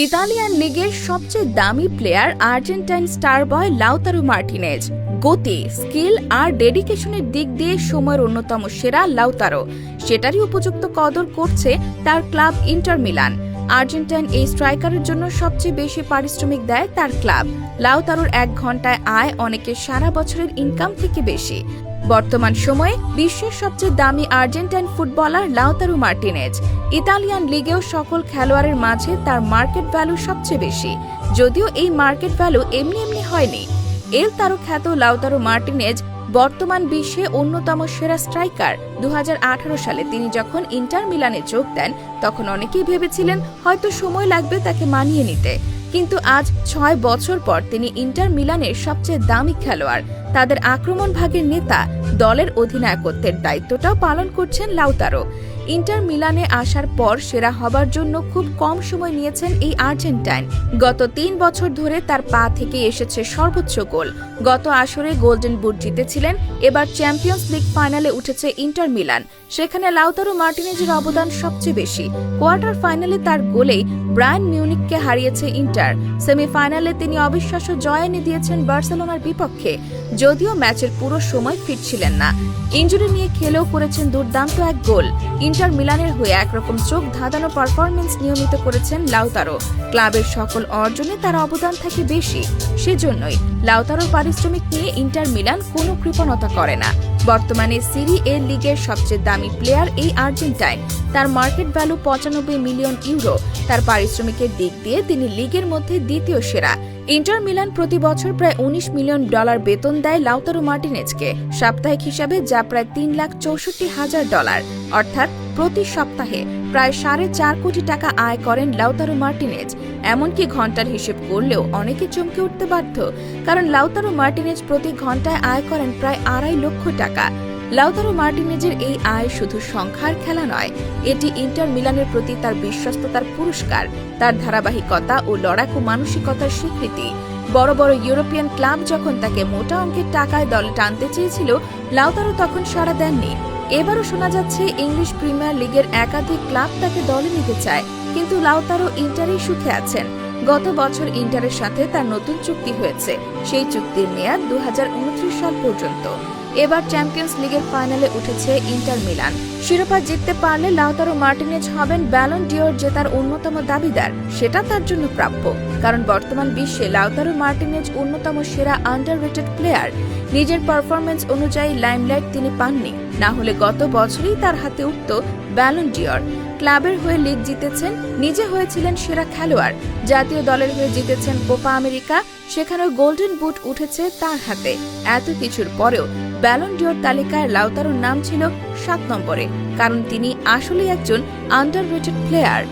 Italian লিগের সবচেয়ে দামি প্লেয়ার আর্জেন্টাইন স্টার বয় লাউতারো মার্টিনেজ। গতি, স্কিল আর ডেডিকেশনের দিক দিয়ে সময়ের অন্যতম সেরা লাউতারো, সেটারই উপযুক্ত কদর করছে তার ক্লাব ইন্টার মিলান। আর্জেন্টাইন এই স্ট্রাইকারের জন্য সবচেয়ে বেশি পারিশ্রমিক দেয় তার ক্লাব। লাউতারোর 1 ঘন্টায় আয় অনেকের সারা বছরের ইনকাম থেকে বেশি। বর্তমান সময়ে বিশ্বের সবচেয়ে দামি Argentine footballer Lautaro Martinez. Italian লিগেও সকল খেলোয়াড়ের মাঝে তার মার্কেট ভ্যালু সবচেয়ে বেশি, যদিও এই মার্কেট ভ্যালু এমনি হয়নি। এল তারো খ্যাত লাউতারো মার্টিনেজ বর্তমান বিশ্বে অন্যতম সেরা স্ট্রাইকার। 2018 সালে তিনি যখন ইন্টার মিলানে যোগ দেন, তখন অনেকেই ভেবেছিলেন হয়তো সময় লাগবে তাকে মানিয়ে নিতে, কিন্তু আজ 6 বছর পর তিনি ইন্টার মিলানের সবচেয়ে দামি খেলোয়াড়। তাদের আক্রমণ ভাগের নেতা, দলের অধিনায়কত্বের দায়িত্বটাও পালন করছেন লাউতারো। ইন্টার মিলানে আসার পর সেরা হবার জন্য খুব কম সময় নিয়েছেন এই আর্জেন্টাইন। গত 3 বছর ধরে তার পা থেকে এসেছে সর্বোচ্চ গোল। গত আসরে গোল্ডেন বুট জিতেছিলেন। এবার চ্যাম্পিয়ন্স লিগ ফাইনালে উঠেছে ইন্টার মিলান, সেখানে লাউতারো মার্টিনেজের অবদান সবচেয়ে বেশি। কোয়ার্টার ফাইনালে তার গোলেই বায়ার্ন মিউনিখকে হারিয়েছে ইন্টার। সেমিফাইনালে তিনি অবিশ্বাস্য জয় এনে দিয়েছেন বার্সেলোনার বিপক্ষে, যদিও ম্যাচের পুরো সময় ফিট ছিলেন না। ইনজুরি নিয়ে খেলেও করেছেন দুর্দান্ত এক গোল। ইন্টার মিলানের হয়ে একরকম চোখ ধাঁধানো পারফরমেন্স নিয়মিত করেছেন লাউতারো। ক্লাবের সকল অর্জনে তার অবদান থাকে বেশি, সেজন্যই লাউতারোর পারিশ্রমিক নিয়ে ইন্টার মিলান কোনো কৃপণতা করে না। বর্তমানে সিরি এ লিগের সবচেয়ে দামি প্লেয়ার এই আর্জেন্টাইন। তার মার্কেট ভ্যালু 95 মিলিয়ন ইউরো। তার পারিশ্রমিকের দিক দিয়ে তিনি লিগের মধ্যে দ্বিতীয় সেরা। ইন্টার মিলান প্রতি বছর প্রায় $19 মিলিয়ন বেতন দেয় লাউতারো মার্টিনেজকে, সাপ্তাহিক হিসাবে যা প্রায় $3,64,000, অর্থাৎ প্রতি সপ্তাহে প্রায় 4.5 কোটি টাকা আয় করেন লাউতারো মার্টিনেজ। এমনকি ঘন্টার হিসেব করলেও অনেকে চমকে উঠতে বাধ্য, কারণ লাউতারো মার্টিনেজ প্রতি ঘন্টায় আয় করেন প্রায় 2.5 লক্ষ টাকা। লাউতারো মার্টিনেজের এই আয় শুধু সংখ্যার খেলা নয়, এটি ইন্টার মিলানের প্রতি তার বিশ্বস্ততার পুরস্কার, তার ধারাবাহিকতা ও লড়াকু মানসিকতার স্বীকৃতি। বড় বড় ইউরোপিয়ান ক্লাব যখন তাকে মোটা অঙ্কের টাকায় দলে টানতে চেয়েছিল, লাউতারো তখন সাড়া দেননি। এবারও শোনা যাচ্ছে ইংলিশ প্রিমিয়ার লিগের একাধিক ক্লাব তাকে দলে নিতে চায়, কিন্তু লাউতারো ইন্টারেই সুখে আছেন। গত বছর ইন্টারের সাথে তার নতুন চুক্তি হয়েছে, সেই চুক্তির মেয়াদ 2029 সাল পর্যন্ত। এবার চ্যাম্পিয়ন্স লিগের ফাইনালে উঠেছে ইন্টার মিলান। শিরোপা জিততে পারলে লাউতারো মার্টিনেজ হবেন ব্যালন ডিওর জেতার অন্যতম দাবিদার। সেটা তার জন্য প্রাপ্য, কারণ বর্তমান বিশ্বে লাউতারো মার্টিনেজ অন্যতম সেরা আন্ডাররেটেড প্লেয়ার। নিজের পারফরমেন্স অনুযায়ী লাইমলাইট তিনি পাননি, না হলে গত বছরই তার হাতে উঠত ব্যালন ডিওর। ক্লাবের হয়ে লিগ জিতেছেন, নিজে হয়েছিলেন সেরা খেলোয়াড়। জাতীয় দলের হয়ে জিতেছেন কোপা আমেরিকা, সেখানেও গোল্ডেন বুট উঠেছে তার হাতে। এত কিছুর পরেও ব্যালন ডিওর তালিকায় লাউতারোর নাম ছিল 7 নম্বরে, কারণ তিনি আসলে একজন আন্ডাররেটেড প্লেয়ার।